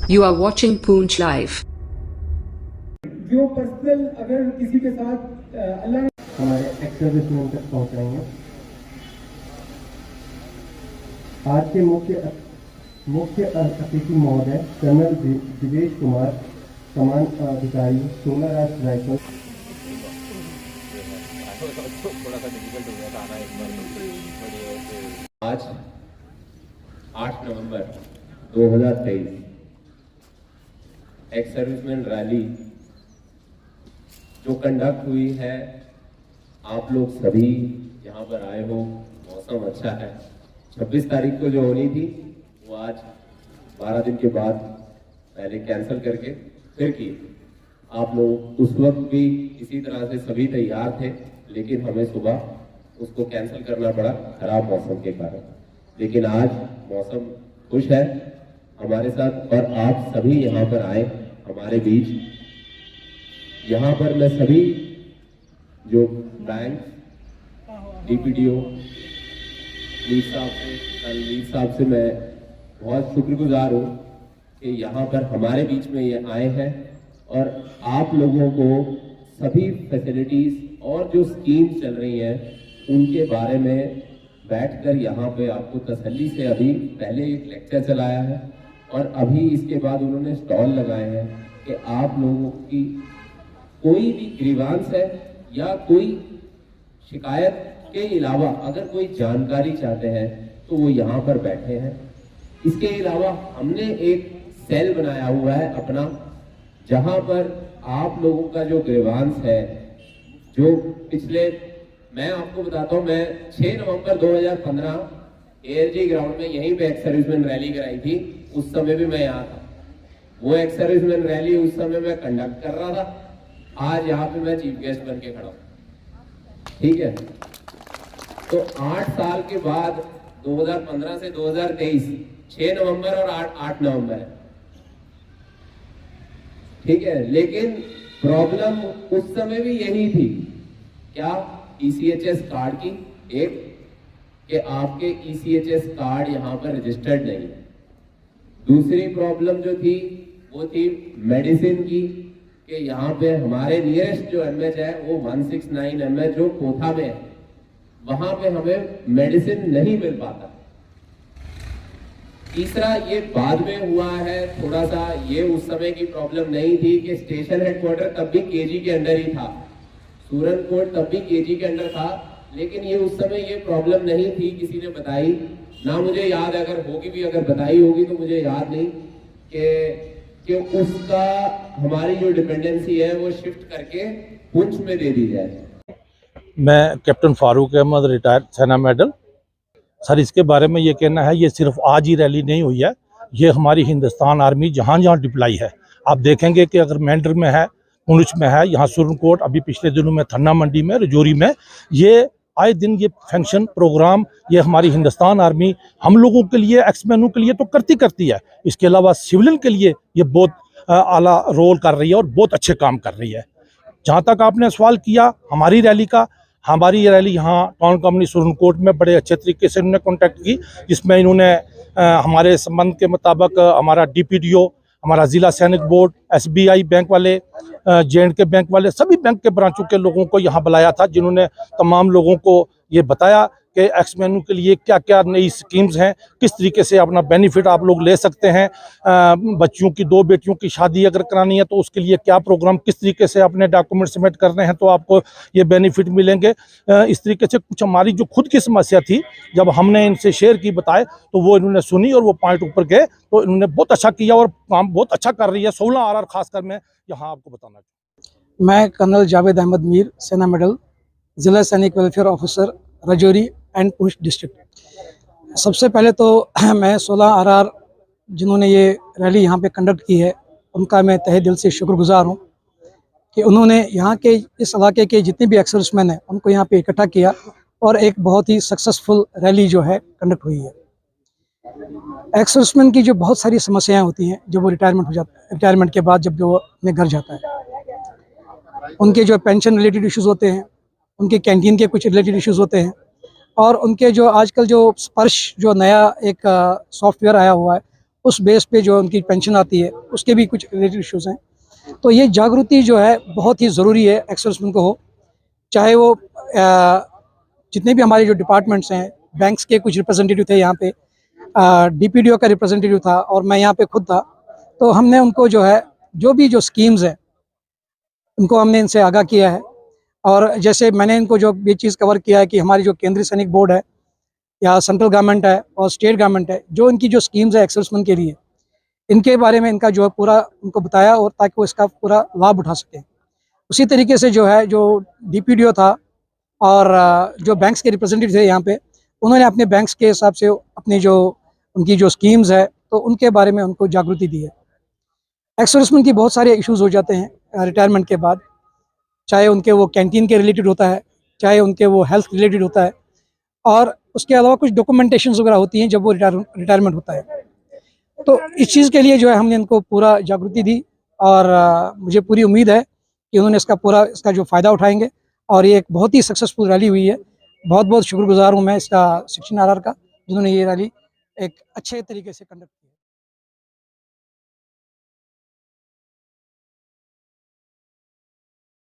You are watching Poonch Live. जो personal अगर किसी के साथ अल्लाह हमारे एक्स-सर्विसमैन तक पहुंचाएंगे। आज के मुख्य अतिथि महोदय कर्नल दिवेश कुमार, कमान अधिकारी, सोलह राष्ट्र राइफल। आज 8 नवंबर 2023 एक्स सर्विसमैन रैली जो कंडक्ट हुई है, आप लोग सभी यहाँ पर आए हो, मौसम अच्छा है। 26 तारीख को जो होनी थी वो आज 12 दिन के बाद पहले कैंसिल करके फिर की। आप लोग उस वक्त भी इसी तरह से सभी तैयार थे, लेकिन हमें सुबह उसको कैंसिल करना पड़ा खराब मौसम के कारण। लेकिन आज मौसम खुश है हमारे साथ और आप सभी यहाँ पर आए हमारे बीच। यहाँ पर मैं सभी जो बैंक, डीपीडीओ, लीड साहब से मैं बहुत शुक्रगुजार हूँ कि यहाँ पर हमारे बीच में ये आए हैं और आप लोगों को सभी फैसिलिटीज और जो स्कीम्स चल रही हैं उनके बारे में बैठकर यहाँ पे आपको तसल्ली से, अभी पहले एक लेक्चर चलाया है और अभी इसके बाद उन्होंने स्टॉल लगाए हैं कि आप लोगों की कोई भी ग्रीवांस है या कोई शिकायत के अलावा अगर कोई जानकारी चाहते हैं तो वो यहाँ पर बैठे हैं। इसके अलावा हमने एक सेल बनाया हुआ है अपना, जहाँ पर आप लोगों का जो ग्रीवांस है, जो पिछले, मैं आपको बताता हूँ, मैं 6 नवंबर 2015 ALG ग्राउंड में यहीं पे एक्स सर्विसमैन रैली कराई थी। उस समय भी मैं यहाँ था। वो एक्स सर्विसमैन रैली उस समय मैं कंडक्ट कर रहा था। आज यहाँ पे मैं चीफ गेस्ट बन के खड़ा हूँ, ठीक है। तो 8 साल के बाद 2015 से 2023 6 नवंबर और 8 नवंबर है, ठीक है। लेकिन प्रॉब्लम उस समय भी यही थी, क्या ECHS कार्ड की, एक कि आपके ECHS कार्ड यहाँ पर रजिस्टर्ड नहीं। दूसरी प्रॉब्लम जो थी वो थी मेडिसिन की, कि यहाँ पे हमारे नियरेस्ट जो MH है वो 169 MH जो कोथा में है, वहां पे हमें मेडिसिन नहीं मिल पाता। तीसरा ये बाद में हुआ है थोड़ा सा, ये उस समय की प्रॉब्लम नहीं थी कि स्टेशन हेडक्वार्टर तब भी KG के अंडर ही था, सूरन कोट तब भी KG के अंडर था, लेकिन ये उस समय ये प्रॉब्लम नहीं थी, किसी ने बताई ना, मुझे याद है, अगर होगी भी, अगर बताई होगी तो मुझे याद नहीं, कि उसका हमारी जो डिपेंडेंसी है वो शिफ्ट करके पुंछ में दे दी जाए। मैं कैप्टन फारूक अहमद, रिटायर्ड सेना मेडल। सर, इसके बारे में ये कहना है, ये सिर्फ आज ही रैली नहीं हुई है, ये हमारी हिंदुस्तान आर्मी जहाँ जहाँ डिप्लाई है, आप देखेंगे कि अगर मैंडर में है, पुंछ में है, यहाँ सुरनकोट, अभी पिछले दिनों में थन्ना मंडी में, रजौरी में, ये आए दिन ये फंक्शन प्रोग्राम ये हमारी हिंदुस्तान आर्मी हम लोगों के लिए, एक्समैनों के लिए तो करती है। इसके अलावा सिविलियन के लिए ये बहुत आला रोल कर रही है और बहुत अच्छे काम कर रही है। जहाँ तक आपने सवाल किया हमारी रैली का, हमारी ये रैली यहाँ टाउन कम्युनिटी सुरनकोट में बड़े अच्छे तरीके से इन्होंने कॉन्टैक्ट की, जिसमें इन्होंने हमारे संबंध के मुताबिक हमारा DPDO, हमारा ज़िला सैनिक बोर्ड, SBI बैंक वाले, J&K बैंक वाले, सभी बैंक के ब्रांचों के लोगों को यहाँ बुलाया था, जिन्होंने तमाम लोगों को ये बताया कि एक्समैनों के लिए क्या क्या नई स्कीम्स हैं, किस तरीके से अपना बेनिफिट आप लोग ले सकते हैं। बच्चियों की 2 बेटियों की शादी अगर करानी है तो उसके लिए क्या प्रोग्राम, किस तरीके से अपने डॉक्यूमेंट सबमिट करने हैं तो आपको ये बेनिफिट मिलेंगे। इस तरीके से कुछ हमारी जो खुद की समस्या थी, जब हमने इनसे शेयर की, बताए, तो वो इन्होंने सुनी और वो पॉइंट ऊपर गए, तो इन्होंने बहुत अच्छा किया और काम बहुत अच्छा कर रही है 16 RR खासकर मैं यहाँ आपको बताना चाहूँ। मैं कर्नल जावेद अहमद मीर, सेना मेडल, ज़िला सैनिक welfare officer, Rajouri and Poonch district. सबसे पहले तो मैं 16 RR जिन्होंने ये रैली यहाँ पे कंडक्ट की है, उनका मैं तहे दिल से शुक्रगुजार हूँ कि उन्होंने यहाँ के इस इलाके के जितने भी एक्स सर्विसमैन हैं उनको यहाँ पे इकट्ठा किया और एक बहुत ही सक्सेसफुल रैली जो है कंडक्ट हुई है। एक्स सर्विसमैन की जो बहुत सारी समस्याएं होती हैं जब वो रिटायरमेंट के बाद जब जो अपने घर जाता है, उनके जो पेंशन रिलेटेड इश्यूज़ होते हैं, उनके कैंटीन के कुछ रिलेटेड इश्यूज़ होते हैं, और उनके जो आजकल जो स्पर्श जो नया एक सॉफ्टवेयर आया हुआ है उस बेस पे जो उनकी पेंशन आती है उसके भी कुछ रिलेटेड इश्यूज़ हैं। तो ये जागृति जो है बहुत ही ज़रूरी है एक्स सर्विसमैन को हो, चाहे वो जितने भी हमारे जो डिपार्टमेंट्स हैं, बैंक्स के कुछ रिप्रेजेंटेटिव थे यहाँ पे, DPDO का रिप्रेजेंटेटिव था और मैं यहाँ पे खुद था। तो हमने उनको जो है जो भी जो स्कीम्स हैं उनको हमने इनसे आगाह किया है। और जैसे मैंने इनको जो ये चीज़ कवर किया है कि हमारी जो केंद्रीय सैनिक बोर्ड है या सेंट्रल गवर्नमेंट है और स्टेट गवर्नमेंट है, जो इनकी जो स्कीम्स है एक्स सर्विसमैन के लिए, इनके बारे में इनका जो है पूरा उनको बताया और ताकि वो इसका पूरा लाभ उठा सकें। उसी तरीके से जो है जो DPDO था और जो बैंक्स के रिप्रेजेंटेटिव थे यहाँ पे, उन्होंने अपने बैंक्स के हिसाब से अपनी जो उनकी जो स्कीम्स है तो उनके बारे में उनको जागृति दी है। एक्स सर्विसमैन की बहुत सारे इश्यूज़ हो जाते हैं रिटायरमेंट के बाद, चाहे उनके वो कैंटीन के रिलेटेड होता है, चाहे उनके वो हेल्थ रिलेटेड होता है, और उसके अलावा कुछ डॉक्यूमेंटेशंस वगैरह होती हैं जब वो रिटायरमेंट होता है। तो इस चीज़ के लिए जो है हमने इनको पूरा जागृति दी और मुझे पूरी उम्मीद है कि उन्होंने इसका जो फ़ायदा उठाएंगे और ये एक बहुत ही सक्सेसफुल रैली हुई है। बहुत बहुत शुक्रगुजार हूँ मैं इसका सेक्शन RR का, जिन्होंने ये रैली एक अच्छे तरीके से कंडक्ट किया।